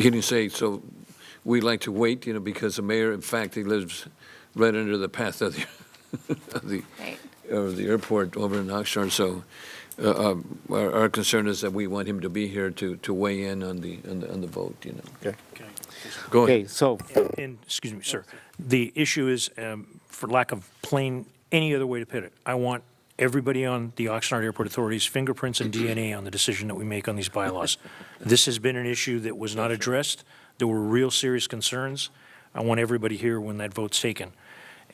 He didn't say, so we like to wait, because the mayor, in fact, he lives right under the path of the, Right. of the airport over in Oxnard. So our concern is that we want him to be here to weigh in on the vote, Okay. Go ahead. Okay, so, And, excuse me, sir, the issue is, for lack of plain, any other way to put it, I want everybody on the Oxnard Airport Authority's fingerprints and DNA on the decision that we make on these bylaws. This has been an issue that was not addressed. There were real serious concerns. I want everybody here when that vote's taken.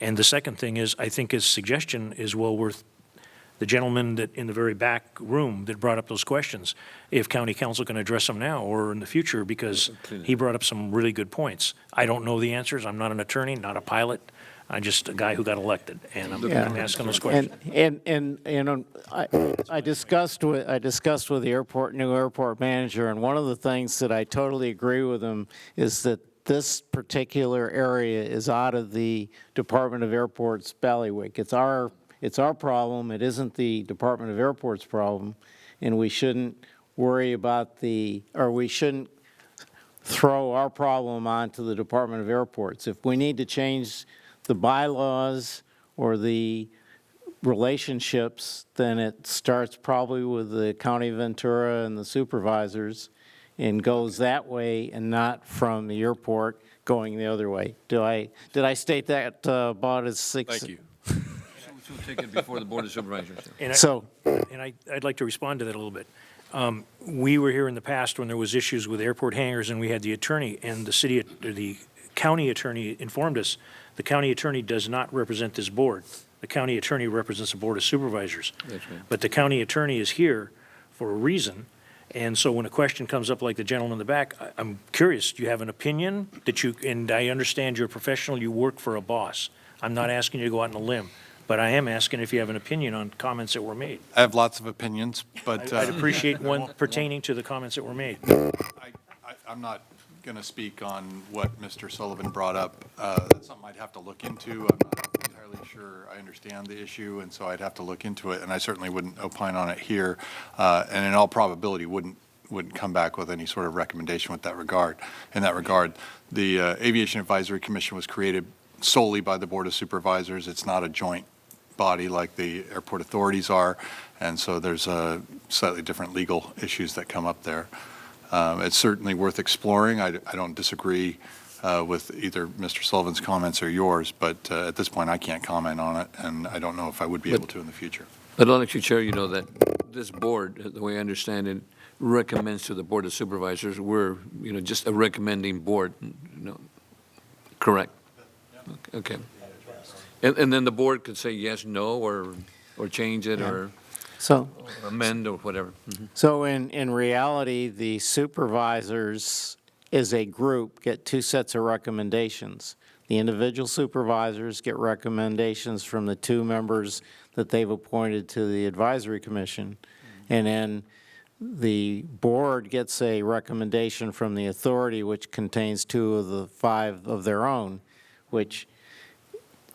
And the second thing is, I think his suggestion is well worth, the gentleman that in the very back room that brought up those questions, if county council can address them now or in the future, because he brought up some really good points. I don't know the answers. I'm not an attorney, not a pilot. I'm just a guy who got elected, and I'm asking those questions. and I discussed with the new airport manager, and one of the things that I totally agree with him is that this particular area is out of the Department of Airports bailiwick. It's our problem. It isn't the Department of Airports' problem, and we shouldn't worry about we shouldn't throw our problem onto the Department of Airports. If we need to change the bylaws or the relationships, then it starts probably with the County of Ventura and the supervisors and goes that way and not from the airport going the other way. Did I state that about as six? Thank you. We'll take it before the Board of Supervisors. And I'd like to respond to that a little bit. We were here in the past when there was issues with airport hangars, and we had the attorney, and the county attorney informed us, the county attorney does not represent this board. The county attorney represents the Board of Supervisors. That's right. But the county attorney is here for a reason, and so when a question comes up like the gentleman in the back, I'm curious, do you have an opinion and I understand you're a professional, you work for a boss. I'm not asking you to go out on a limb, but I am asking if you have an opinion on comments that were made. I have lots of opinions, but I'd appreciate one pertaining to the comments that were made. I'm not going to speak on what Mr. Sullivan brought up. That's something I'd have to look into. I'm not entirely sure I understand the issue, and so I'd have to look into it, and I certainly wouldn't opine on it here, and in all probability wouldn't come back with any sort of recommendation with that regard. In that regard, the Aviation Advisory Commission was created solely by the Board of Supervisors. It's not a joint body like the airport authorities are, and so there's slightly different legal issues that come up there. It's certainly worth exploring. I don't disagree with either Mr. Sullivan's comments or yours, but at this point I can't comment on it, and I don't know if I would be able to in the future. I'd like to, Chair, that this board, the way I understand it, recommends to the Board of Supervisors. We're, just a recommending board, correct? Okay. And then the board could say yes, no, or change it, or amend, or whatever. Mm-hmm. So in reality, the supervisors as a group get two sets of recommendations. The individual supervisors get recommendations from the two members that they've appointed to the advisory commission. And then the board gets a recommendation from the authority, which contains two of the five of their own, which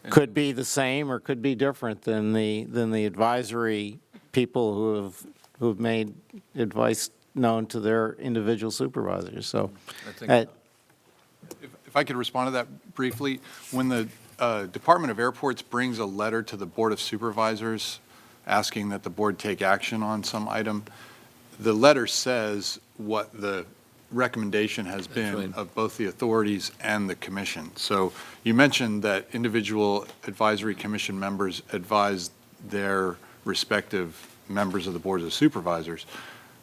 could be the same or could be different than the advisory people who've made advice known to their individual supervisors. So, I think If I could respond to that briefly, when the Department of Airports brings a letter to the Board of Supervisors asking that the board take action on some item, the letter says what the recommendation has been right. of both the authorities and the commission. So you mentioned that individual advisory commission members advised their respective members of the boards of supervisors.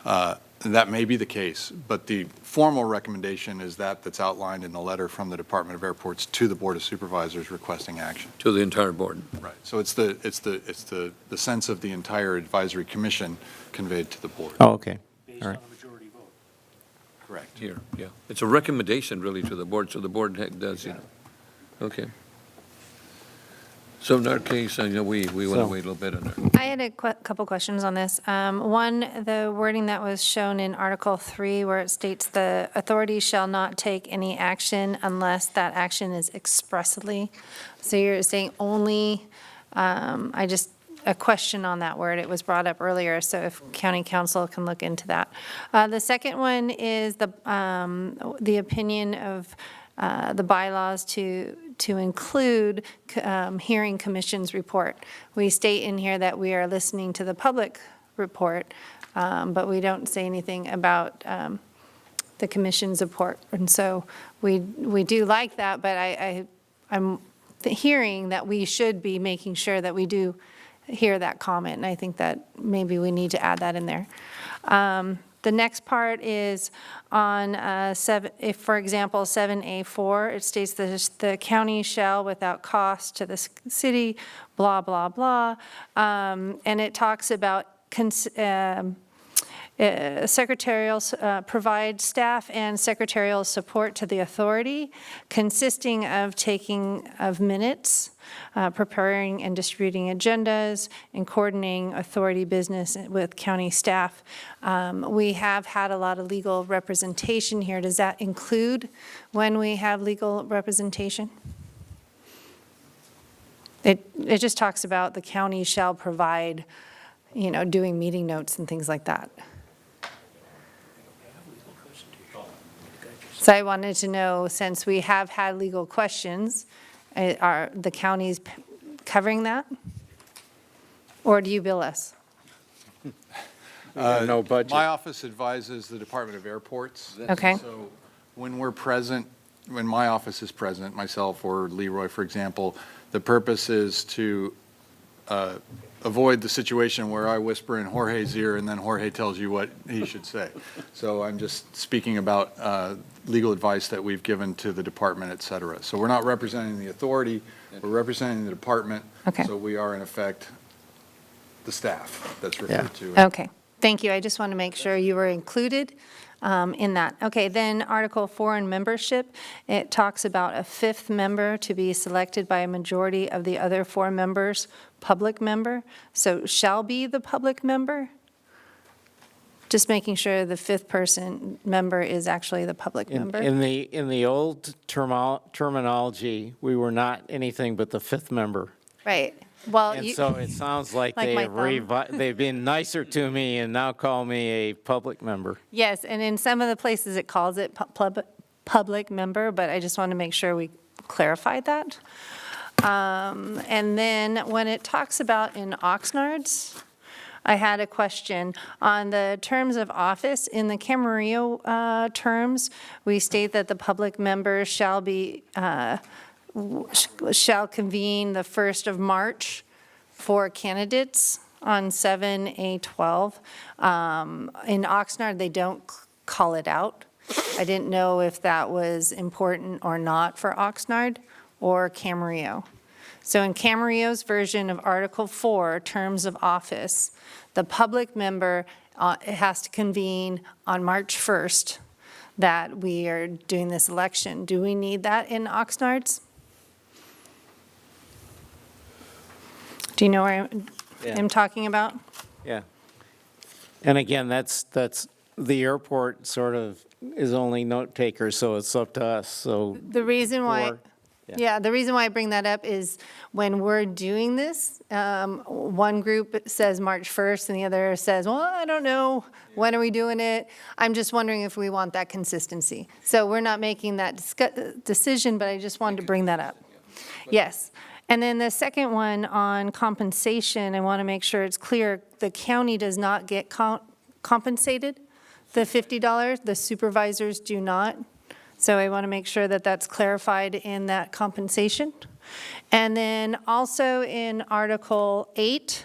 That may be the case, but the formal recommendation is that's outlined in the letter from the Department of Airports to the Board of Supervisors requesting action. To the entire board. Right. So it's the sense of the entire advisory commission conveyed to the board. oh, okay. Based All right. on a majority vote. Correct. Here, yeah. It's a recommendation, really, to the board, so the board does, Okay. So in our case, we want to So- wait a little bit on that. I had a couple questions on this. One, the wording that was shown in Article 3, where it states the authority shall not take any action unless that action is expressly. So you're saying only, I a question on that word. It was brought up earlier, so if county council can look into that. The second one is the opinion of the bylaws to include hearing commission's report. We state in here that we are listening to the public report, but we don't say anything about the commission's report. And so we do like that, but I'm hearing that we should be making sure that we do hear that comment, and I think that maybe we need to add that in there. The next part is on if, for example, 7A4, it states that the county shall, without cost to the city, blah, blah, blah. And it talks about secretarial, provide staff and secretarial support to the authority, consisting of taking of minutes, preparing and distributing agendas, and coordinating authority business with county staff. We have had a lot of legal representation here. Does that include when we have legal representation? It just talks about the county shall provide, doing meeting notes and things like that. So I wanted to know, since we have had legal questions, are the counties covering that? Or do you bill us? No budget. My office advises the Department of Airports. Okay. So when we're present, when my office is present, myself or Leroy, for example, the purpose is to avoid the situation where I whisper in Jorge's ear and then Jorge tells you what he should say. So I'm just speaking about legal advice that we've given to the department, et cetera. So we're not representing the authority, we're representing the department. Okay. So we are in effect the staff that's referred to. Okay, thank you. I just want to make sure you were included in that. Okay, then Article 4 in membership, it talks about a fifth member to be selected by a majority of the other 4 members, public member. So shall be the public member? Just making sure the fifth member is actually the public member. In the old terminology, we were not anything but the fifth member. Right. Well, And so it sounds like Like my they've been nicer to me and now call me a public member. yes, and in some of the places it calls it public member, but I just want to make sure we clarified that. And then when it talks about in Oxnard's, I had a question on the terms of office. In the Camarillo terms, we state that the public member shall convene the 1st of March for candidates on 7A12. In Oxnard, they don't call it out. I didn't know if that was important or not for Oxnard or Camarillo. So in Camarillo's version of Article 4, terms of office, the public member has to convene on March 1st that we are doing this election. Do we need that in Oxnard's? Do you know where I'm talking about? Yeah. And again, that's the airport sort of is only note taker, so it's up to us, so. The reason why, Yeah. the reason why I bring that up is when we're doing this, one group says March 1st and the other says, well, I don't know, when are we doing it? I'm just wondering if we want that consistency. So we're not making that decision, but I just wanted to bring that up. Yes. And then the second one on compensation, I want to make sure it's clear, the county does not get compensated, the $50, the supervisors do not. So I want to make sure that that's clarified in that compensation. And then also in Article 8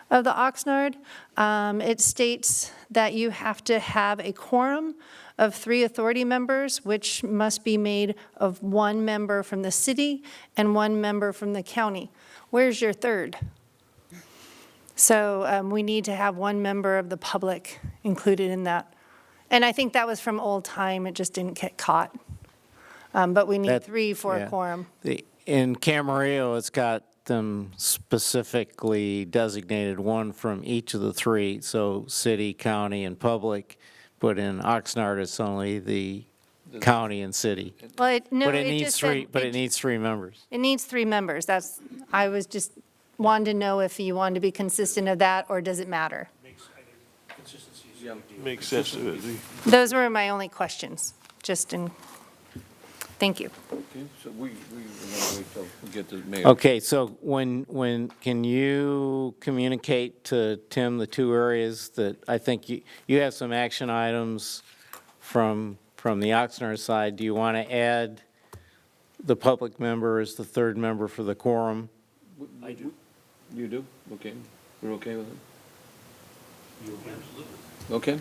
of the Oxnard, it states that you have to have a quorum of 3 authority members, which must be made of 1 member from the city and 1 member from the county. Where's your third? So we need to have 1 member of the public included in that. And I think that was from old time, it just didn't get caught. But we need 3 for a quorum. In Camarillo, it's got them specifically designated 1 from each of the 3, so city, county, and public. But in Oxnard, it's only the county and city. Well, no, But it it needs just 3, said, but it needs 3 members. it needs 3 members. I was just wanted to know if you wanted to be consistent of that, or does it matter? Makes sense to me. Those were my only questions, thank you. Okay, so we want to wait till we get the mayor. Okay, so when, can you communicate to Tim the two areas that I think you have some action items from the Oxnard side? Do you want to add the public member as the third member for the quorum? I do. You do? Okay. We're okay with it? Okay.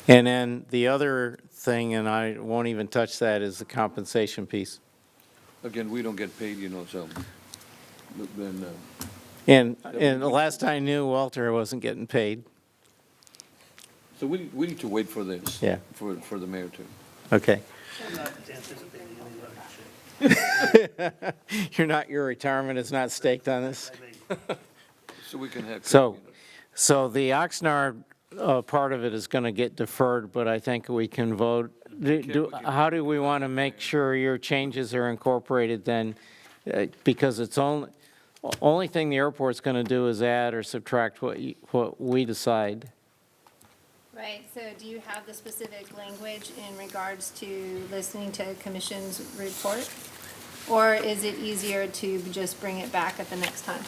And then the other thing, and I won't even touch that, is the compensation piece. Again, we don't get paid, so, but then, And the last I knew, Walter wasn't getting paid. so we need to wait for this. Yeah. For the mayor to. Okay. Your retirement is not staked on this? So we can have. So the Oxnard part of it is going to get deferred, but I think we can vote. How do we want to make sure your changes are incorporated then? Because it's only thing the airport's going to do is add or subtract what we decide. Right, so do you have the specific language in regards to listening to a commission's report? Or is it easier to just bring it back at the next time?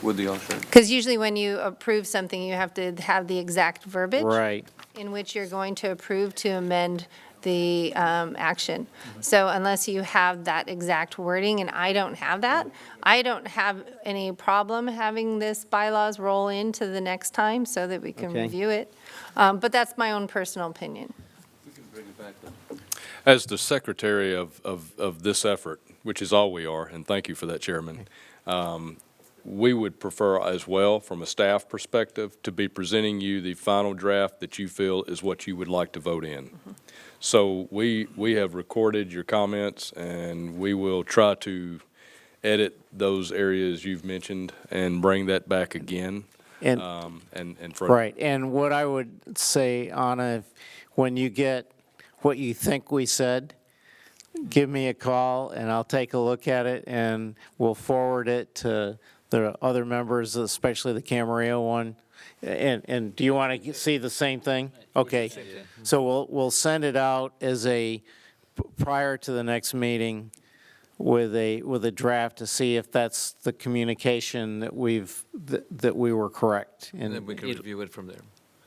With the Oxnard. Because usually when you approve something, you have to have the exact verbiage. Right. In which you're going to approve to amend the action. So unless you have that exact wording, and I don't have that, I don't have any problem having this bylaws roll into the next time so that we can Okay. review it. But that's my own personal opinion. We can bring it back then. As the secretary of this effort, which is all we are, and thank you for that, Chairman, we would prefer as well, from a staff perspective, to be presenting you the final draft that you feel is what you would like to vote in. So we have recorded your comments, and we will try to edit those areas you've mentioned and bring that back again. And For Right, and what I would say, Anna, when you get what you think we said, give me a call and I'll take a look at it and we'll forward it to the other members, especially the Camarillo one. And do you want to see the same thing? Okay, so we'll send it out as prior to the next meeting with a draft to see if that's the communication that we were correct. And then we can review it from there.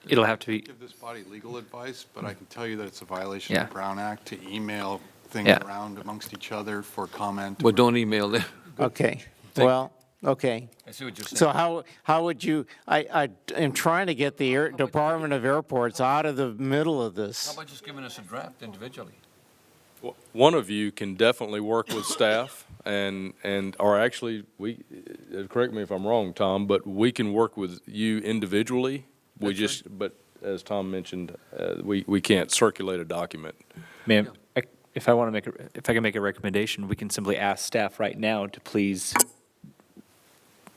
It'll have to be, Give this body legal advice, but I can tell you that it's a violation of Yeah. the Brown Act to email things Yeah. around amongst each other for comment. Well, don't email them. Okay, well, okay. I see what you're saying. So how would you, I am trying to get the Department of Airports out of the middle of How this. about just giving us a draft individually? One of you can definitely work with staff or actually, correct me if I'm wrong, Tom, but we can work with you individually. But as Tom mentioned, we can't circulate a document. ma'am, if I can make a recommendation, we can simply ask staff right now to please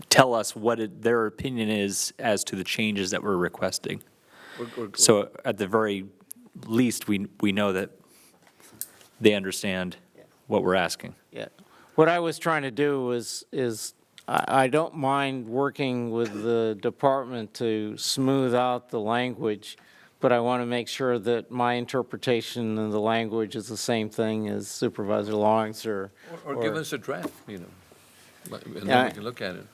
tell us what their opinion is as to the changes that we're requesting. So at the very least, we know that they understand what we're asking. Yeah. What I was trying to do is I don't mind working with the department to smooth out the language, but I want to make sure that my interpretation of the language is the same thing as Supervisor Long's Or give us a draft, and then Yeah. we can look at it.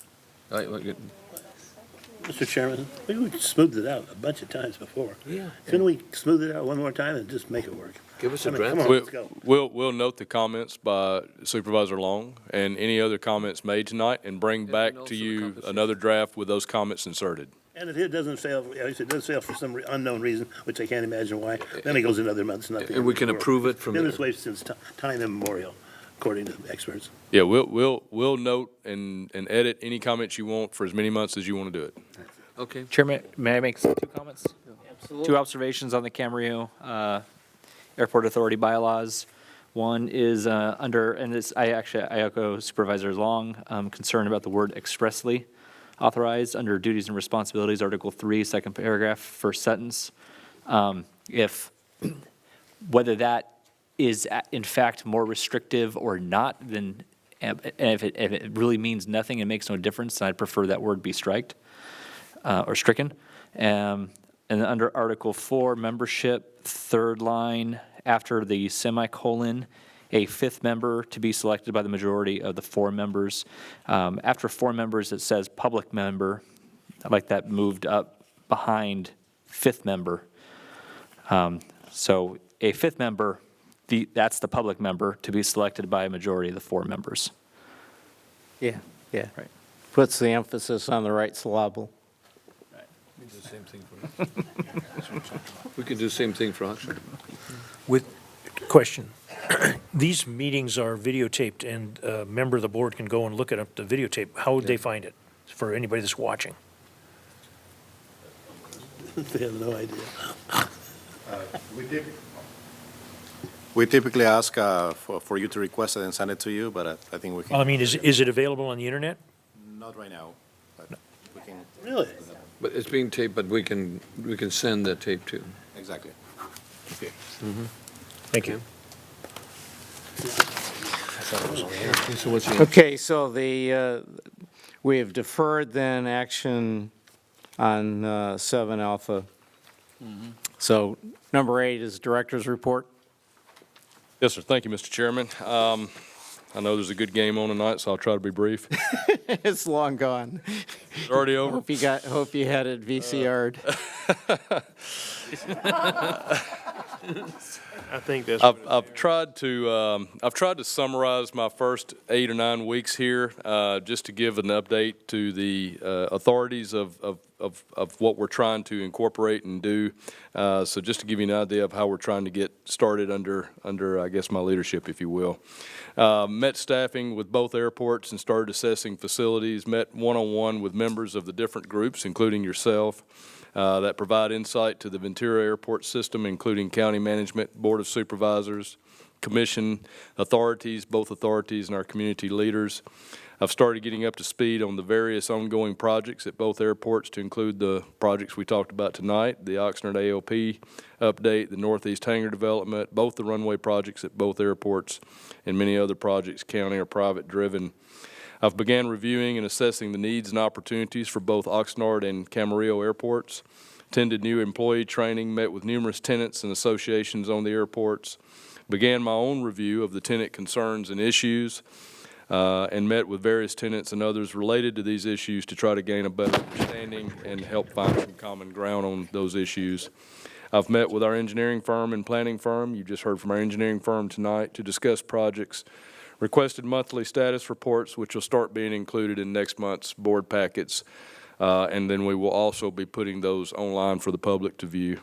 Mr. Chairman, we smoothed it out a bunch of times before. Yeah. Couldn't we smooth it out one more time and just make it work? Give us a I mean, draft. come on, let's go. We'll note the comments by Supervisor Long and any other comments made tonight and bring back also to the you compensation. another draft with those comments inserted. And if it doesn't fail, if it does fail for some unknown reason, which I can't imagine why, then it goes another month. And we can approve it from Been there. this way since time immemorial, according to experts. Yeah, we'll note and edit any comments you want for as many months as you want to do it. Okay. Chairman, may I make two comments? Two observations on the Camarillo Airport Authority bylaws. One is under, and this, I echo Supervisor Long, concerned about the word expressly authorized under duties and responsibilities, Article 3, second paragraph, first sentence. Whether that is in fact more restrictive or not than And if it really means nothing and makes no difference, then I'd prefer that word be striked, or stricken. And then under Article 4, membership, third line, after the semicolon, a fifth member to be selected by the majority of the 4 members. After 4 members, it says public member. I'd like that moved up behind fifth member. So a fifth member, that's the public member to be selected by a majority of the 4 members. Yeah, yeah. Right. Puts the emphasis on the right syllable. We can do the same thing we can do the same thing for Oxford. With, question, these meetings are videotaped, and a member of the board can go and look at the videotape. How would they find it, for anybody that's watching? They have no idea. We typically ask for you to request it and send it to you, but I think we I can, mean, is it available on the internet? not right now, but we can, Really? But it's being taped, but we can send the tape too. exactly. Thank you. So what's the, Okay, so we have deferred then action on 7 Alpha. So number 8 is Director's Report. Yes, sir. Thank you, Mr. Chairman. I know there's a good game on tonight, so I'll try to be brief. It's long gone. It's already over. Hope you had it VCR'd. I think that's. I've tried to summarize my first 8 or 9 weeks here, just to give an update to the authorities of what we're trying to incorporate and do. So just to give you an idea of how we're trying to get started under I guess my leadership, if you will. Met staffing with both airports and started assessing facilities. Met one-on-one with members of the different groups, including yourself. That provide insight to the Ventura Airport system, including county management, board of supervisors, commission, authorities, both authorities and our community leaders. I've started getting up to speed on the various ongoing projects at both airports, to include the projects we talked about tonight, the Oxnard ALP update, the Northeast Hangar development, both the runway projects at both airports, and many other projects, county or private driven. I've began reviewing and assessing the needs and opportunities for both Oxnard and Camarillo airports, attended new employee training, met with numerous tenants and associations on the airports, began my own review of the tenant concerns and issues, and met with various tenants and others related to these issues to try to gain a better understanding and help find some common ground on those issues. I've met with our engineering firm and planning firm, you just heard from our engineering firm tonight, to discuss projects, requested monthly status reports, which will start being included in next month's board packets, and then we will also be putting those online for the public to view.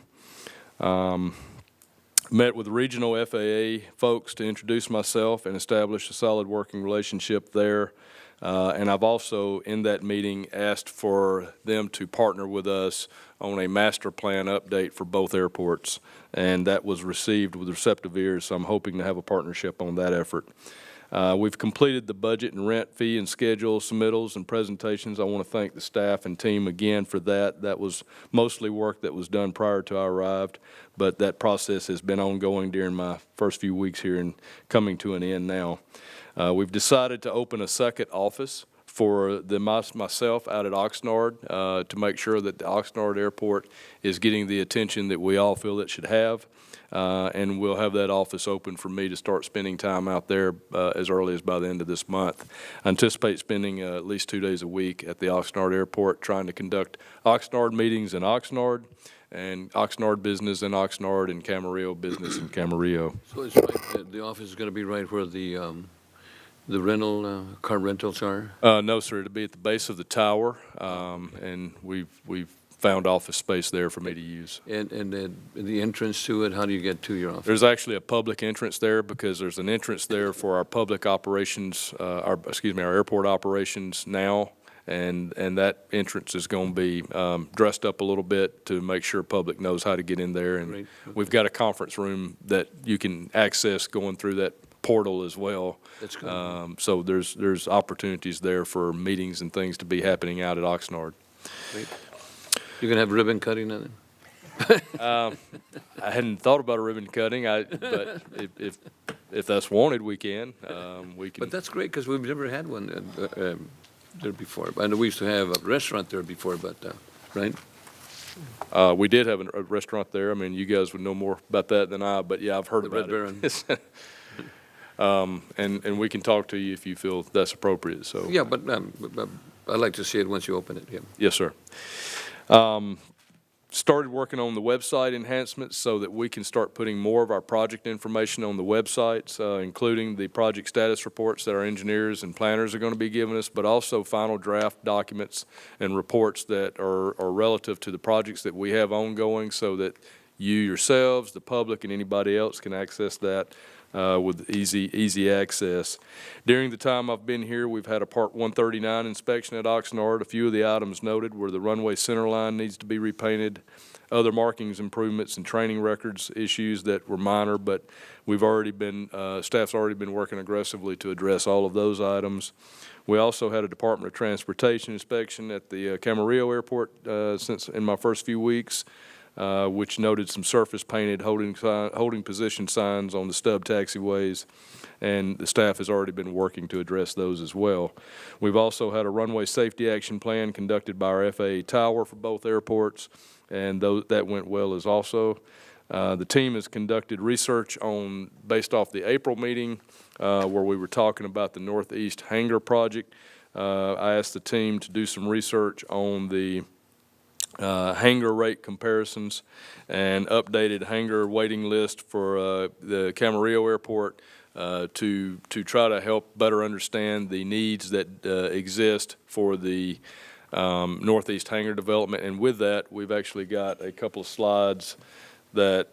Met with regional FAA folks to introduce myself and establish a solid working relationship there. And I've also, in that meeting, asked for them to partner with us on a master plan update for both airports. And that was received with receptive ears, so I'm hoping to have a partnership on that effort. We've completed the budget and rent fee and schedule submittals and presentations. I want to thank the staff and team again for that. That was mostly work that was done prior to I arrived, but that process has been ongoing during my first few weeks here and coming to an end now. We've decided to open a second office for myself out at Oxnard to make sure that the Oxnard Airport is getting the attention that we all feel it should have. And we'll have that office open for me to start spending time out there as early as by the end of this month. I anticipate spending at least 2 days a week at the Oxnard Airport trying to conduct Oxnard meetings in Oxnard and Oxnard business in Oxnard and Camarillo business in Camarillo. so it's right, the office is going to be right where the rental, car rentals are? No, sir, it'll be at the base of the tower, and we've found office space there for me to use. And the entrance to it, how do you get to your office? There's actually a public entrance there because there's an entrance there for our public operations, our airport operations now, and that entrance is going to be dressed up a little bit to make sure public knows how to get in there. And Great. we've got a conference room that you can access going through that portal as well. That's good. So there's opportunities there for meetings and things to be happening out at Oxnard. Great. You're going to have ribbon cutting on it? I hadn't thought about a ribbon cutting, but if If that's wanted, we can. We can. But that's great, because we've never had one there before. I know we used to have a restaurant there before, but, right? We did have a restaurant there. I mean, you guys would know more about that than I, but yeah, I've heard The about Red it. And we can talk to you if you feel that's appropriate, so. Yeah, but I'd like to see it once you open it, yeah. Yes, sir. Started working on the website enhancements so that we can start putting more of our project information on the websites, including the project status reports that our engineers and planners are going to be giving us, but also final draft documents and reports that are relative to the projects that we have ongoing, so that you yourselves, the public, and anybody else can access that with easy access. During the time I've been here, we've had a Part 139 inspection at Oxnard. A few of the items noted were the runway center line needs to be repainted, other markings improvements and training records issues that were minor, but we've already been, staff's already been working aggressively to address all of those items. We also had a Department of Transportation inspection at the Camarillo Airport since in my first few weeks, which noted some surface painted holding position signs on the stub taxiways, and the staff has already been working to address those as well. We've also had a runway safety action plan conducted by our FAA tower for both airports, and that went well as also. The team has conducted research based off the April meeting where we were talking about the Northeast Hangar project. I asked the team to do some research on the hangar rate comparisons and updated hangar waiting list for the Camarillo Airport to try to help better understand the needs that exist for the Northeast Hangar development. And with that, we've actually got a couple of slides that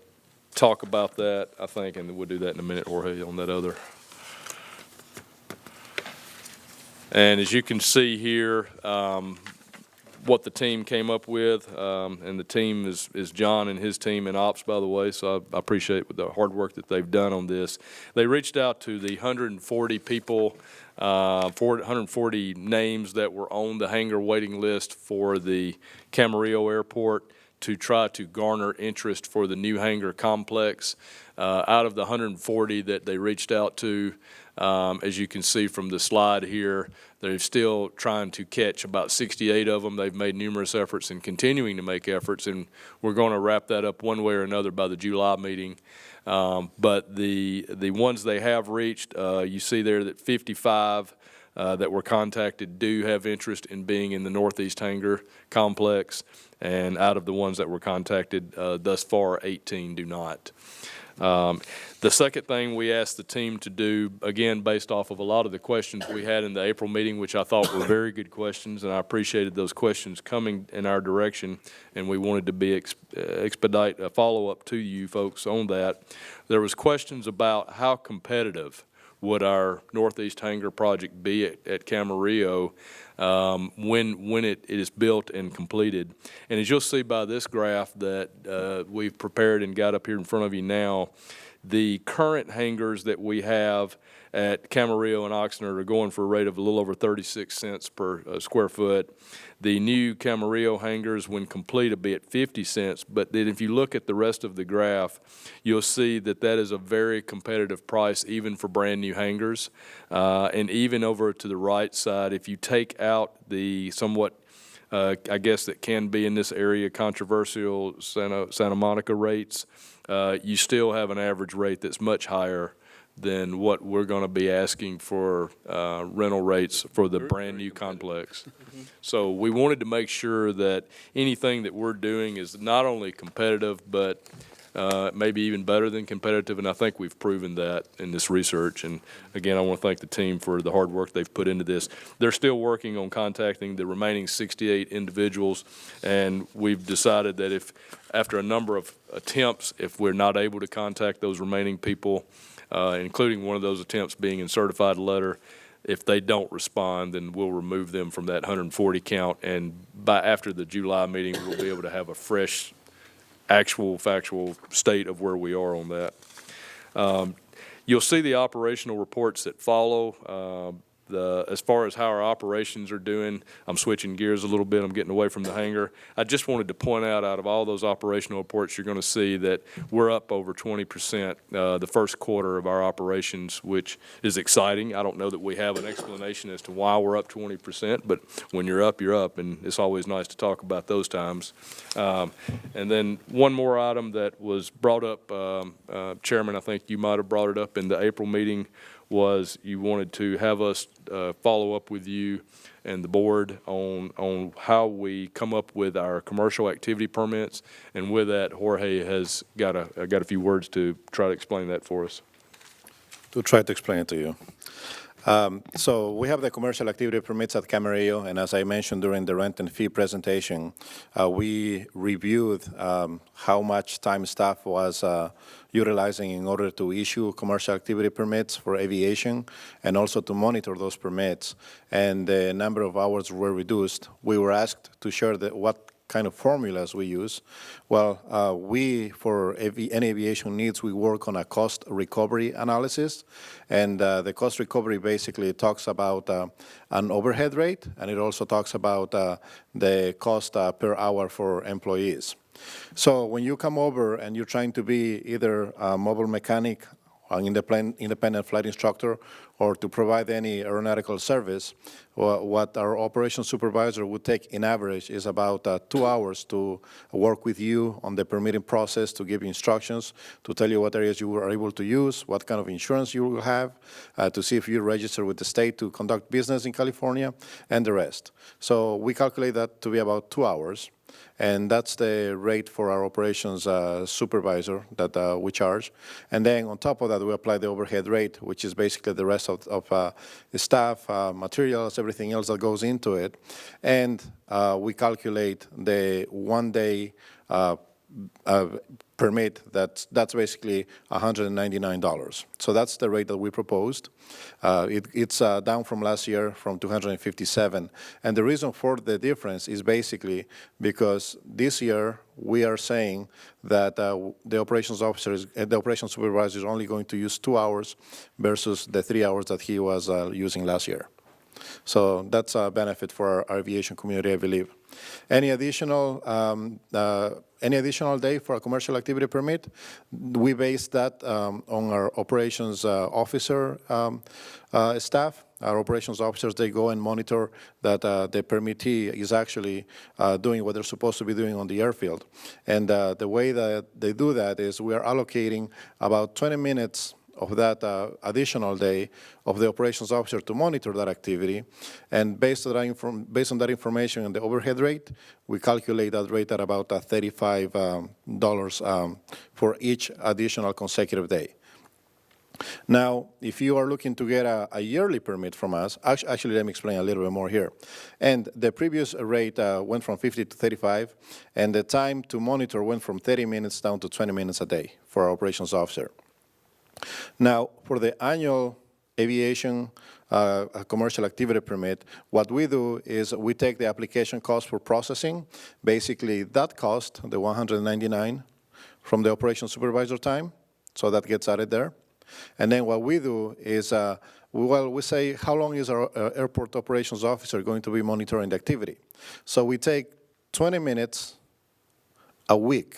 talk about that, I think, and we'll do that in a minute, Jorge, on that other. And as you can see here, what the team came up with, and the team is John and his team in ops, by the way, so I appreciate the hard work that they've done on this. They reached out to the 140 people, 140 names that were on the hangar waiting list for the Camarillo Airport to try to garner interest for the new hangar complex. Out of the 140 that they reached out to, as you can see from the slide here, they're still trying to catch about 68 of them. They've made numerous efforts and continuing to make efforts, and we're going to wrap that up one way or another by the July meeting. But the ones they have reached, you see there that 55 that were contacted do have interest in being in the Northeast Hangar complex, and out of the ones that were contacted thus far, 18 do not. The second thing we asked the team to do, again, based off of a lot of the questions we had in the April meeting, which I thought were very good questions, and I appreciated those questions coming in our direction, and we wanted to expedite a follow-up to you folks on that. There was questions about how competitive would our Northeast Hangar project be at Camarillo when it is built and completed. And as you'll see by this graph that we've prepared and got up here in front of you now, the current hangars that we have at Camarillo and Oxnard are going for a rate of a little over 36 cents per square foot. The new Camarillo hangars, when complete, will be at 50 cents. But then if you look at the rest of the graph, you'll see that that is a very competitive price even for brand new hangars. And even over to the right side, if you take out the somewhat I guess that can be in this area controversial Santa Monica rates, you still have an average rate that's much higher than what we're going to be asking for rental rates for the brand new complex. So we wanted to make sure that anything that we're doing is not only competitive, but maybe even better than competitive, and I think we've proven that in this research. And again, I want to thank the team for the hard work they've put into this. They're still working on contacting the remaining 68 individuals, and we've decided that if, after a number of attempts, if we're not able to contact those remaining people, including one of those attempts being in certified letter, if they don't respond, then we'll remove them from that 140 count, and after the July meeting, we'll be able to have a fresh actual factual state of where we are on that. You'll see the operational reports that follow. as far as how our operations are doing, I'm switching gears a little bit. I'm getting away from the hangar. I just wanted to point out of all those operational reports, you're going to see that we're up over 20% the first quarter of our operations, which is exciting. I don't know that we have an explanation as to why we're up 20%, but when you're up, and it's always nice to talk about those times. And then one more item that was brought up, Chairman, I think you might have brought it up in the April meeting, was you wanted to have us follow up with you and the board on how we come up with our commercial activity permits. And with that, Jorge has got a few words to try to explain that for us. To try to explain it to you. So we have the commercial activity permits at Camarillo, and as I mentioned during the rent and fee presentation, we reviewed how much time staff was utilizing in order to issue commercial activity permits for aviation and also to monitor those permits. And the number of hours were reduced. We were asked to share what kind of formulas we use. Well, for any aviation needs, we work on a cost recovery analysis. And the cost recovery basically talks about an overhead rate, and it also talks about the cost per hour for employees. So when you come over and you're trying to be either a mobile mechanic, an independent flight instructor, or to provide any aeronautical service, what our operations supervisor would take in average is about 2 hours to work with you on the permitting process, to give you instructions, to tell you what areas you are able to use, what kind of insurance you will have, to see if you register with the state to conduct business in California, and the rest. So we calculate that to be about 2 hours. And that's the rate for our operations supervisor that we charge. And then on top of that, we apply the overhead rate, which is basically the rest of the staff, materials, everything else that goes into it. And we calculate the 1 day permit, that's basically $199. So that's the rate that we proposed. It's down from last year from $257. And the reason for the difference is basically because this year we are saying that the operations supervisor is only going to use 2 hours versus the 3 hours that he was using last year. So that's a benefit for our aviation community, I believe. Any additional day for a commercial activity permit, we base that on our operations officer staff. Our operations officers, they go and monitor that the permittee is actually doing what they're supposed to be doing on the airfield. And the way that they do that is we are allocating about 20 minutes of that additional day of the operations officer to monitor that activity. And based on that information and the overhead rate, we calculate that rate at about $35 for each additional consecutive day. Now, if you are looking to get a yearly permit from us, actually, let me explain a little bit more here. And the previous rate went from 50 to 35, and the time to monitor went from 30 minutes down to 20 minutes a day for our operations officer. Now, for the annual aviation commercial activity permit, what we do is we take the application cost for processing, basically that cost, the $199 from the operations supervisor time, so that gets added there. And then what we do is, we say, how long is our airport operations officer going to be monitoring the activity? So we take 20 minutes a week,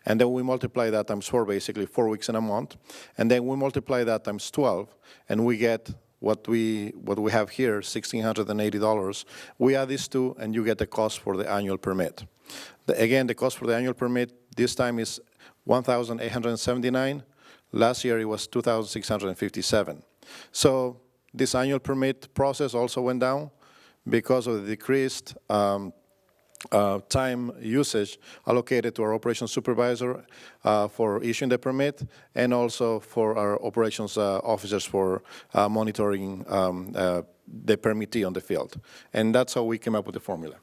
and then we multiply that times 4, basically 4 weeks in a month, and then we multiply that times 12, and we get what we have here, $1,680. We add these two, and you get the cost for the annual permit. Again, the cost for the annual permit this time is $1,879. Last year, it was $2,657. So this annual permit process also went down because of the decreased time usage allocated to our operations supervisor for issuing the permit, and also for our operations officers for monitoring the permittee on the field. And that's how we came up with the formula.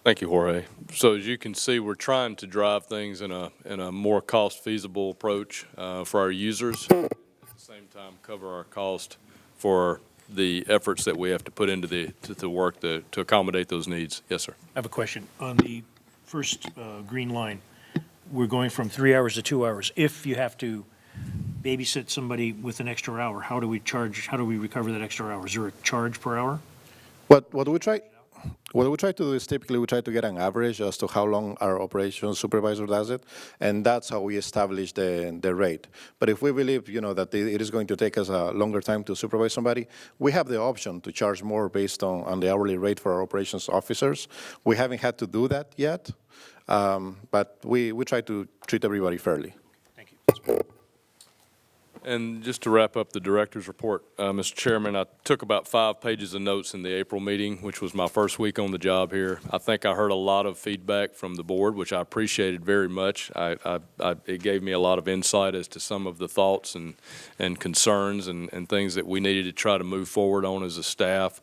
Thank you, Jorge. So as you can see, we're trying to drive things in a more cost-feasible approach for our users, at the same time cover our cost for the efforts that we have to put into the work to accommodate those needs. Yes, sir. I have a question. On the first green line, we're going from 3 hours to 2 hours. If you have to babysit somebody with an extra hour, how do we recover that extra hour? Is there a charge per hour? What we try to do is typically we try to get an average as to how long our operations supervisor does it, and that's how we establish the rate. But if we believe, that it is going to take us a longer time to supervise somebody, we have the option to charge more based on the hourly rate for our operations officers. We haven't had to do that yet, but we try to treat everybody fairly. Thank you. And just to wrap up the director's report, Mr. Chairman, I took about 5 pages of notes in the April meeting, which was my first week on the job here. I think I heard a lot of feedback from the board, which I appreciated very much. It gave me a lot of insight as to some of the thoughts and concerns and things that we needed to try to move forward on as a staff.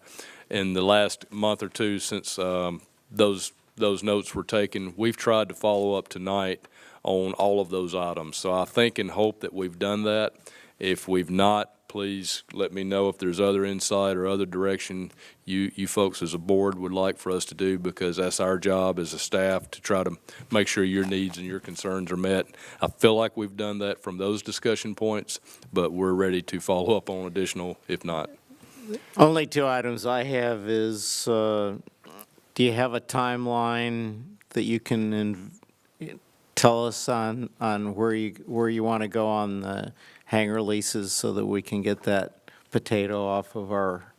In the last month or two since those notes were taken, we've tried to follow up tonight on all of those items. So I think and hope that we've done that. If we've not, please let me know if there's other insight or other direction you folks as a board would like for us to do, because that's our job as a staff to try to make sure your needs and your concerns are met. I feel like we've done that from those discussion points, but we're ready to follow up on additional if not. Only 2 items I have is, do you have a timeline that you can tell us on where you want to go on the hangar leases so that we can get that potato off of our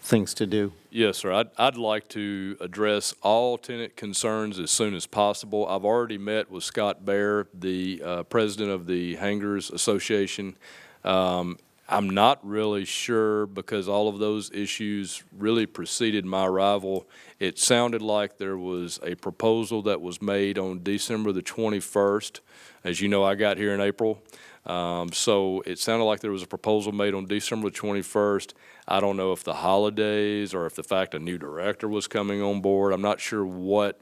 things to do? Yes, sir. I'd like to address all tenant concerns as soon as possible. I've already met with Scott Baer, the president of the Hangars Association. I'm not really sure, because all of those issues really preceded my arrival. It sounded like there was a proposal that was made on December the 21st. As you know, I got here in April. So it sounded like there was a proposal made on December the 21st. I don't know if the holidays or if the fact a new director was coming on board. I'm not sure what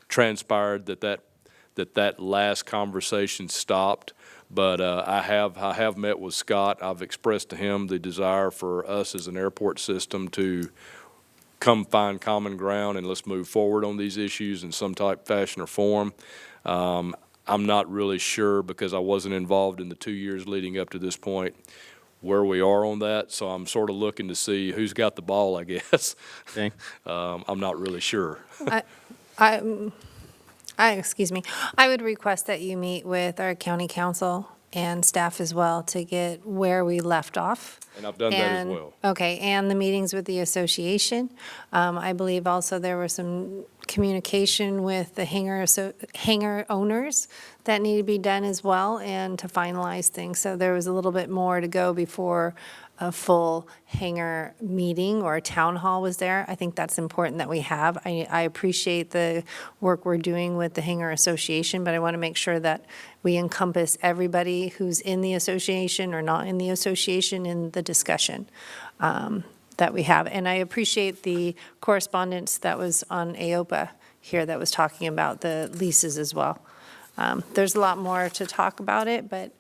transpired that last conversation stopped. But I have met with Scott. I've expressed to him the desire for us as an airport system to come find common ground and let's move forward on these issues in some type, fashion, or form. I'm not really sure, because I wasn't involved in the 2 years leading up to this point, where we are on that. So I'm sort of looking to see who's got the ball, I guess. Okay. I'm not really sure. Excuse me, I would request that you meet with our county council and staff as well to get where we left off. And I've done that as well. Okay, and the meetings with the association. I believe also there was some communication with the hangar owners that need to be done as well, and to finalize things. So there was a little bit more to go before a full hangar meeting or a town hall was there. I think that's important that we have. I appreciate the work we're doing with the Hangar Association, but I want to make sure that we encompass everybody who's in the association or not in the association in the discussion that we have. And I appreciate the correspondence that was on AOPA here that was talking about the leases as well. There's a lot more to talk about it, but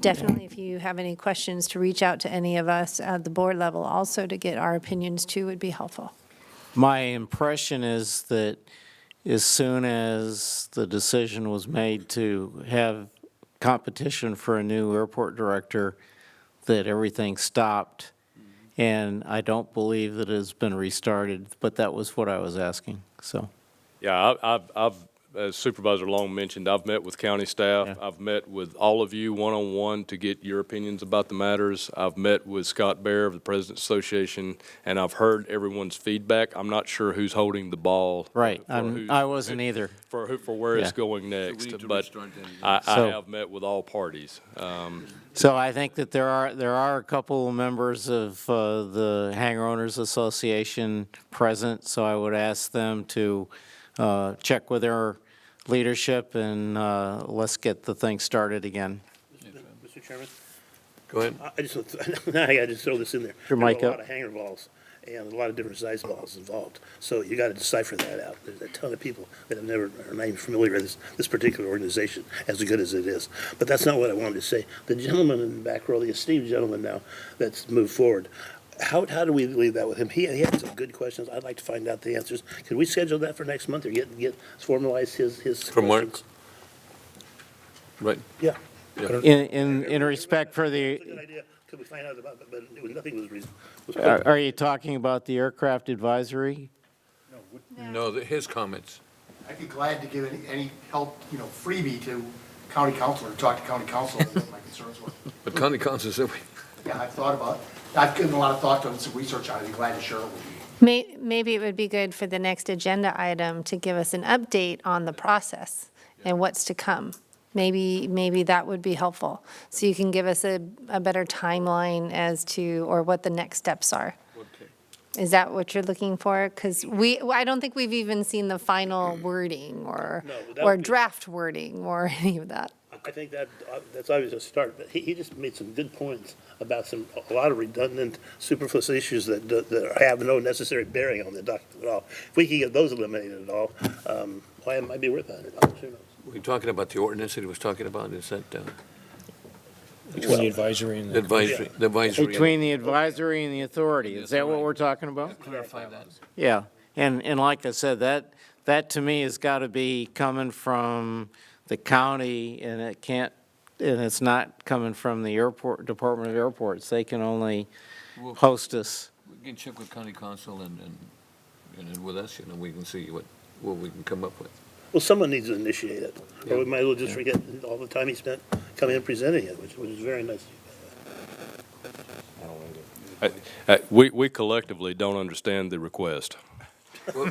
definitely, if you have any questions, to reach out to any of us at the board level also to get our opinions too would be helpful. My impression is that as soon as the decision was made to have competition for a new airport director, that everything stopped, and I don't believe that it has been restarted, but that was what I was asking, so. Yeah, I've as Supervisor Long mentioned, I've met with county staff. Yeah. I've met with all of you one-on-one to get your opinions about the matters. I've met with Scott Baer of the President's Association, and I've heard everyone's feedback. I'm not sure who's holding the ball. Right, I wasn't either. For where it's Yeah. going So we next, need to but restart then. I So- have met with all parties. So I think that there are a couple of members of the Hangar Owners Association present, so I would ask them to check with their leadership and let's get the thing started again. Mr. Chairman, Go ahead. I just throw this in there. Your There's mic a up. lot of hangar balls and a lot of different size balls involved. So you got to decipher that out. There's a ton of people that have never, are not even familiar with this particular organization, as good as it is. But that's not what I wanted to say. The gentleman in the back row, the esteemed gentleman now that's moved forward, how do we leave that with him? He had some good questions. I'd like to find out the answers. Can we schedule that for next month or get formalize his For Mark? questions? Right. Yeah. In respect for It's a good the, idea, could we find out about, but it was, nothing was, was are you talking about the aircraft advisory? No, his comments. I'd be glad to give any help, freebie to county council or talk to county council and what my concerns were. But county council said, Yeah, I've given a lot of thought to it and some research on it. I'd be glad to share it with you. Maybe it would be good for the next agenda item to give us an update on the process and what's to come. Maybe that would be helpful. So you can give us a better timeline as to, or what the next steps are. Is that what you're looking for? Because I don't think we've even seen the final wording or draft wording or any of that. I think that's obvious a start, but he just made some good points about a lot of redundant, superfluous issues that have no necessary bearing on the document at all. If we can get those eliminated at all, why it might be worth $100, who knows? we're talking about the ordinance that he was talking about, is that Between the advisory and the advisory, the advisory? Between the advisory and the authority, is that what we're talking about? Clarify that. Yeah, and like I said, that to me has got to be coming from the county, and it's not coming from the airport, Department of Airports. They can only host us. We can check with county council and with us, we can see what we can come up with. Well, someone needs to initiate it, or we might as well just forget all the time he spent coming and presenting it, which is very nice. We collectively don't understand the request. Well,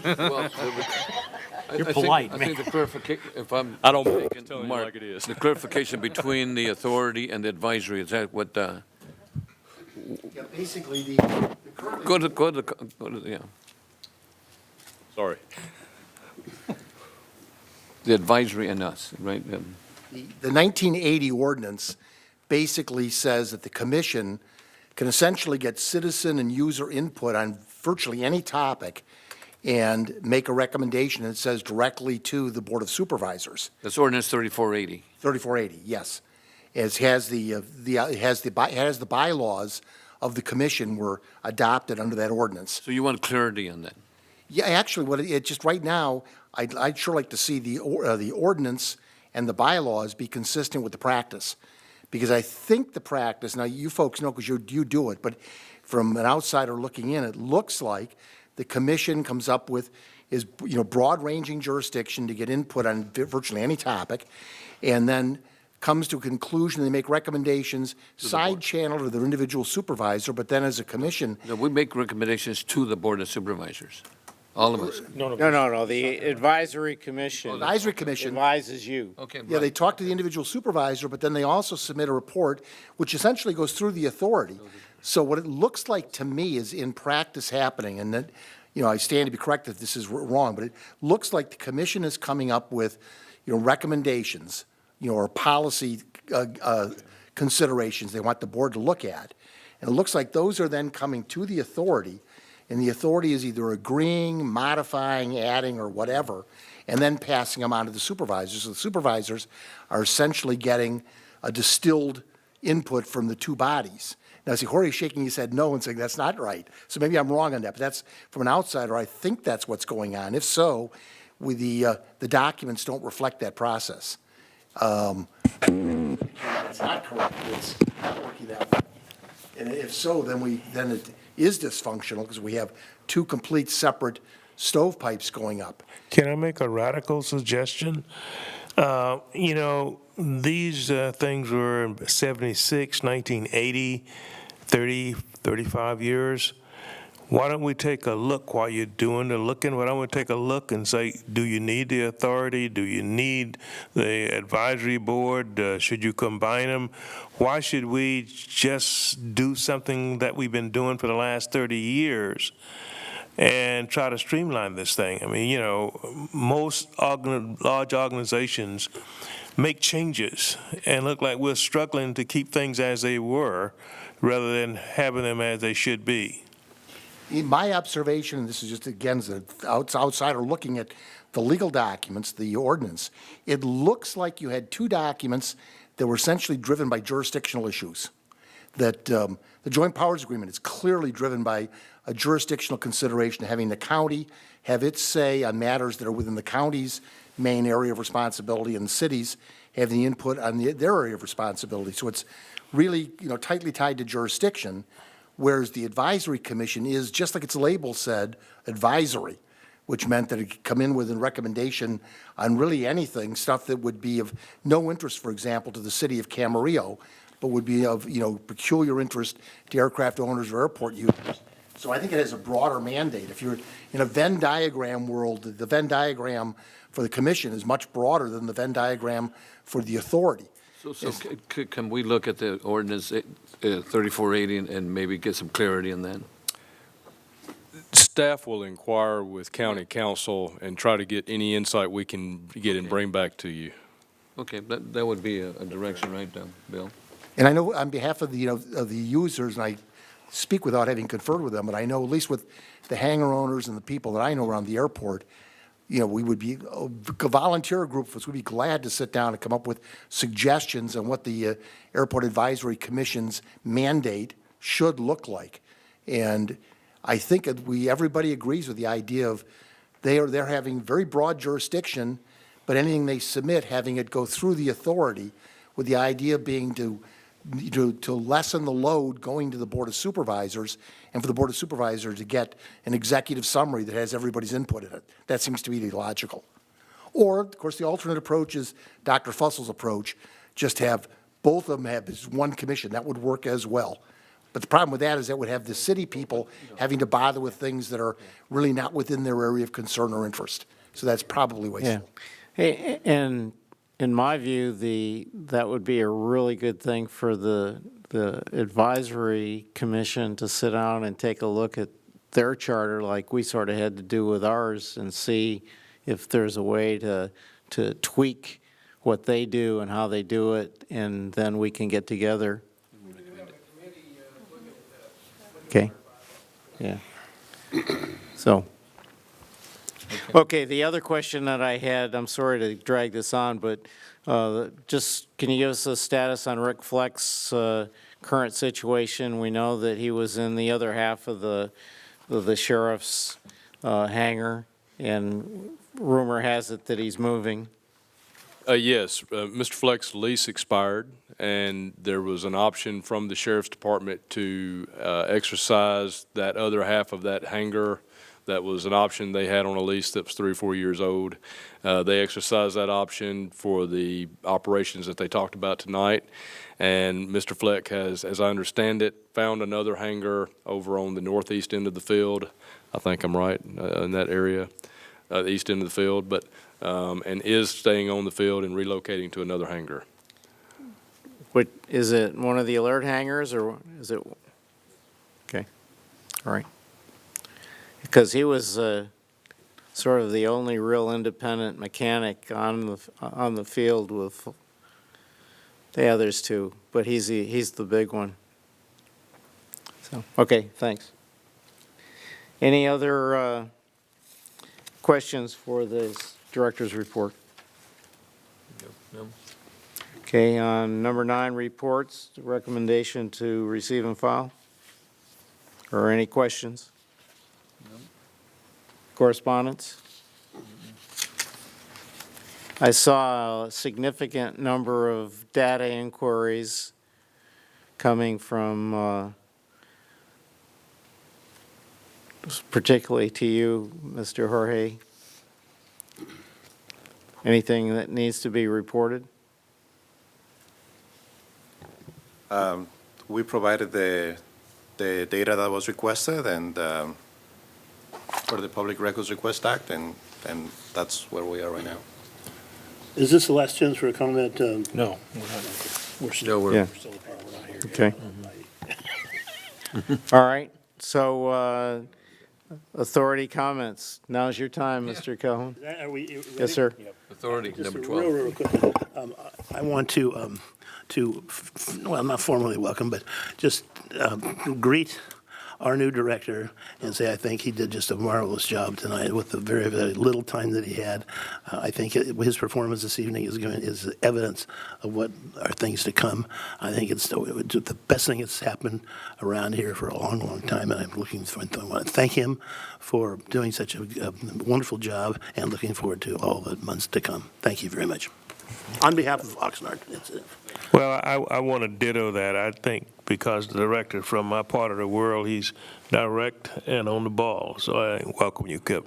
You're polite, I think the clarification, if I'm. I don't mistaken, tell you Mark, like it is. The clarification between the authority and the advisory, is that what, Yeah, basically, the current. go to, yeah, Sorry. the advisory and us, right? The 1980 ordinance basically says that the commission can essentially get citizen and user input on virtually any topic and make a recommendation, and it says directly to the Board of Supervisors. That's ordinance 3480. 3480, yes. It has the bylaws of the commission were adopted under that ordinance. So you want clarity on that? Yeah, actually, just right now, I'd sure like to see the ordinance and the bylaws be consistent with the practice. Because I think the practice, now you folks know because you do it, but from an outsider looking in, it looks like the commission comes up with broad-ranging jurisdiction to get input on virtually any topic, and then comes to a conclusion, they make recommendations, side channel to their individual supervisor, but then as a commission. No, we make recommendations to the Board of Supervisors, all of us. No, the advisory commission. Advisory commission. Advises you. Okay, Yeah, they right. talk to the individual supervisor, but then they also submit a report, which essentially goes through the authority. So what it looks like to me is in practice happening, and that, I stand to be corrected if this is wrong, but it looks like the commission is coming up with, recommendations, or policy considerations they want the board to look at. And it looks like those are then coming to the authority, and the authority is either agreeing, modifying, adding, or whatever, and then passing them on to the supervisors. So the supervisors are essentially getting a distilled input from the two bodies. Now, see, Jorge's shaking his head no and saying that's not right. So maybe I'm wrong on that, but that's, from an outsider, I think that's what's going on. If so, with the documents don't reflect that process. It's not correct. It's not working that way. And if so, then it is dysfunctional because we have two complete separate stovepipes going up. Can I make a radical suggestion? These things were in 76, 1980, 30, 35 years. Why don't we take a look while you're doing the looking? Why don't we take a look and say, do you need the authority? Do you need the advisory board? Should you combine them? Why should we just do something that we've been doing for the last 30 years and try to streamline this thing? I mean, most large organizations make changes and look like we're struggling to keep things as they were rather than having them as they should be. In my observation, and this is just, again, as an outsider looking at the legal documents, the ordinance, it looks like you had two documents that were essentially driven by jurisdictional issues. That the Joint Powers Agreement is clearly driven by a jurisdictional consideration, having the county have its say on matters that are within the county's main area of responsibility, and the cities having the input on their area of responsibility. So it's really, tightly tied to jurisdiction, whereas the advisory commission is, just like its label said, advisory, which meant that it could come in with a recommendation on really anything, stuff that would be of no interest, for example, to the city of Camarillo, but would be of, peculiar interest to aircraft owners or airport users. So I think it has a broader mandate. If you're in a Venn diagram world, the Venn diagram for the commission is much broader than the Venn diagram for the authority. So can we look at the ordinance 3480 and maybe get some clarity on that? Staff will inquire with county council and try to get any insight we can get and bring back to you. Okay, that would be a direction, right, Bill? And I know on behalf of the, of the users, and I speak without having conferred with them, but I know at least with the hangar owners and the people that I know around the airport, we would be, a volunteer group of us would be glad to sit down and come up with suggestions on what the Airport Advisory Commission's mandate should look like. And I think that everybody agrees with the idea of they're having very broad jurisdiction, but anything they submit, having it go through the authority, with the idea being to lessen the load going to the Board of Supervisors, and for the Board of Supervisors to get an executive summary that has everybody's input in it. That seems to be logical. Or, of course, the alternate approach is Dr. Fussel's approach, just have both of them have this one commission. That would work as well. But the problem with that is that would have the city people having to bother with things that are really not within their area of concern or interest. So that's probably wasteful. Hey, and in my view, that would be a really good thing for the advisory commission to sit down and take a look at their charter like we sort of had to do with ours and see if there's a way to tweak what they do and how they do it, and then we can get together. Okay, yeah. So, okay, the other question that I had, I'm sorry to drag this on, but just, can you give us a status on Rick Fleck's current situation? We know that he was in the other half of the sheriff's hangar, and rumor has it that he's moving. Yes, Mr. Fleck's lease expired, and there was an option from the sheriff's department to exercise that other half of that hangar. That was an option they had on a lease that was 3 or 4 years old. They exercised that option for the operations that they talked about tonight. And Mr. Fleck has, as I understand it, found another hangar over on the northeast end of the field. I think I'm right in that area, the east end of the field, but and is staying on the field and relocating to another hangar. What, is it one of the alert hangars, or is it? Okay, all right. Because he was sort of the only real independent mechanic on the field with the others too, but he's the big one. So, okay, thanks. Any other questions for this director's report? No. Okay, on number 9, reports, recommendation to receive and file. Or any questions? Correspondence? I saw a significant number of data inquiries coming from, particularly to you, Mr. Jorge. Anything that needs to be reported? We provided the data that was requested, and for the Public Records Request Act, and that's where we are right now. Is this the last chance for a comment? No, we're not. We're still, No, we're, Yeah. we're not here. Okay. All right, so authority comments. Now's your time, Mr. Calhoun. Are we ready? Yes, sir. authority, Just number a 12. real quick, I want to well, not formally welcome, but just greet our new director and say I think he did just a marvelous job tonight with the very, very little time that he had. I think his performance this evening is evidence of what are things to come. I think it's the best thing that's happened around here for a long, long time, and I'm looking for. I want to thank him for doing such a wonderful job, and looking forward to all the months to come. Thank you very much. On behalf of Oxnard. It's, Well, I want to ditto that. I think because the director from my part of the world, he's direct and on the ball. So I welcome you, Kip.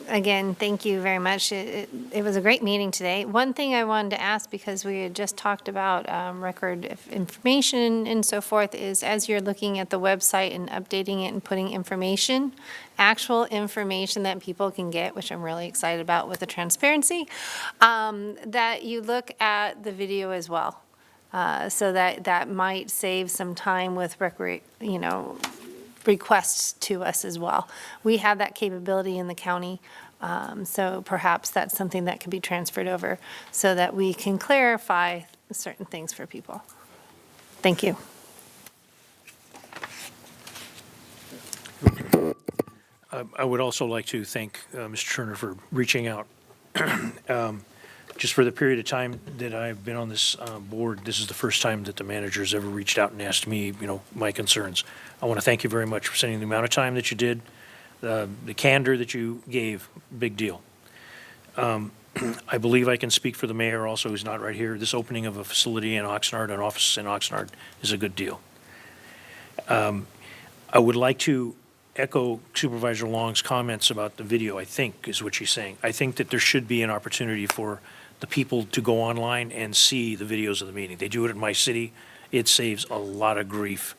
Again, thank you very much. It was a great meeting today. One thing I wanted to ask, because we had just talked about record of information and so forth, is as you're looking at the website and updating it and putting information, actual information that people can get, which I'm really excited about with the transparency, that you look at the video as well. So that might save some time with requests to us as well. We have that capability in the county, so perhaps that's something that can be transferred over so that we can clarify certain things for people. Thank you. I would also like to thank Mr. Turner for reaching out. Just for the period of time that I've been on this board, this is the first time that the manager's ever reached out and asked me, my concerns. I want to thank you very much for spending the amount of time that you did, the candor that you gave, big deal. I believe I can speak for the mayor also, who's not right here. This opening of a facility in Oxnard, an office in Oxnard, is a good deal. I would like to echo Supervisor Long's comments about the video, I think, is what she's saying. I think that there should be an opportunity for the people to go online and see the videos of the meeting. They do it in my city. It saves a lot of grief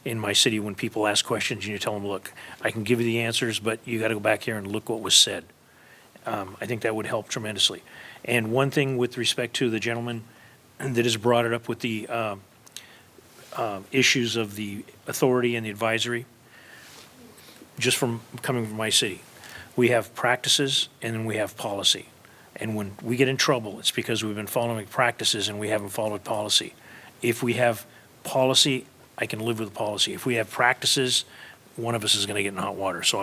in my city when people ask questions and you tell them, look, I can give you the answers, but you got to go back here and look what was said. I think that would help tremendously. And one thing with respect to the gentleman that has brought it up with the issues of the authority and the advisory, just from coming from my city, we have practices and then we have policy. And when we get in trouble, it's because we've been following practices and we haven't followed policy. If we have policy, I can live with policy. If we have practices, one of us is going to get in hot water. So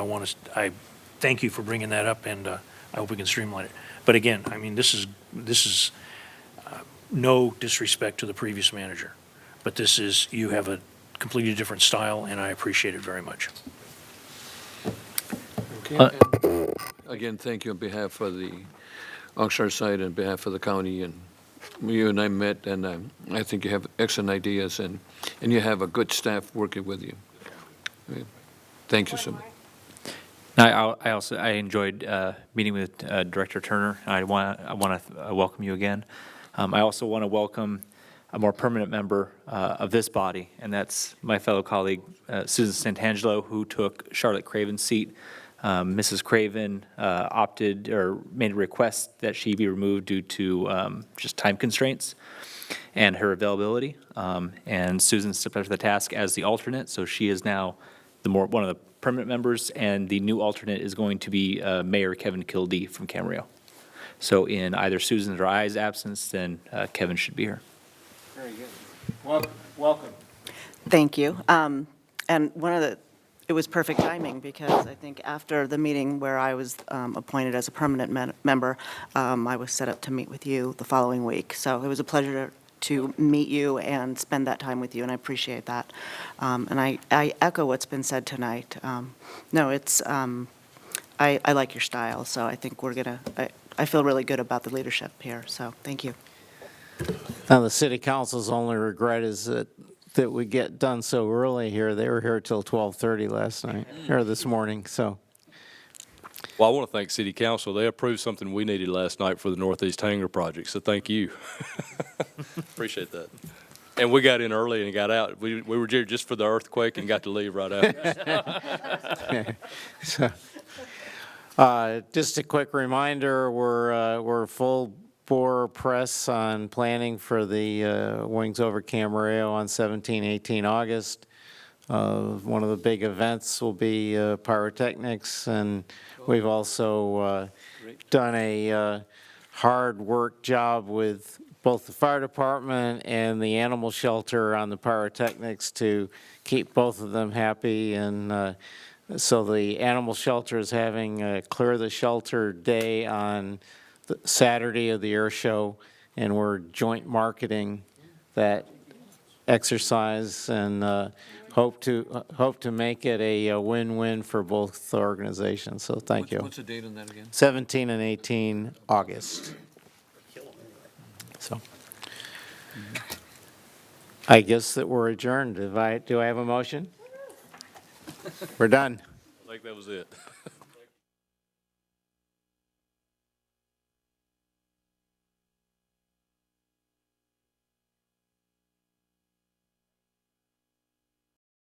I thank you for bringing that up, and I hope we can streamline it. But again, I mean, this is no disrespect to the previous manager, but you have a completely different style, and I appreciate it very much. Again, thank you on behalf of the Oxnard side and on behalf of the county. And you and I met, and I think you have excellent ideas, and you have a good staff working with you. Thank you so much. I enjoyed meeting with Director Turner. I want to welcome you again. I also want to welcome a more permanent member of this body, and that's my fellow colleague, Susan Santangelo, who took Charlotte Craven's seat. Mrs. Craven opted or made a request that she be removed due to just time constraints and her availability. And Susan stepped up to the task as the alternate, so she is now one of the permanent members, and the new alternate is going to be Mayor Kevin Kildee from Camarillo. So in either Susan's or I's absence, then Kevin should be here. Very good. Welcome. Thank you. And it was perfect timing, because I think after the meeting where I was appointed as a permanent member, I was set up to meet with you the following week. So it was a pleasure to meet you and spend that time with you, and I appreciate that. And I echo what's been said tonight. No, I like your style, so I think I feel really good about the leadership here, so thank you. Now, the city council's only regret is that we get done so early here. They were here till 12:30 last night, or this morning, so. Well, I want to thank City Council. They approved something we needed last night for the Northeast Hangar project, so thank you. Appreciate that. And we got in early and got out. We were here just for the earthquake and got to leave right after. So, just a quick reminder, we're full bore press on planning for the Wings Over Camarillo on 17-18 August. One of the big events will be pyrotechnics, and we've also done a hard work job with both the fire department and the animal shelter on the pyrotechnics to keep both of them happy. And so the animal shelter is having a Clear the Shelter Day on the Saturday of the air show, and we're joint marketing that exercise and hope to make it a win-win for both organizations. So thank you. What's the date on that again? 17 and 18 August. So I guess that we're adjourned. Do I have a motion? We're done. I think that was it.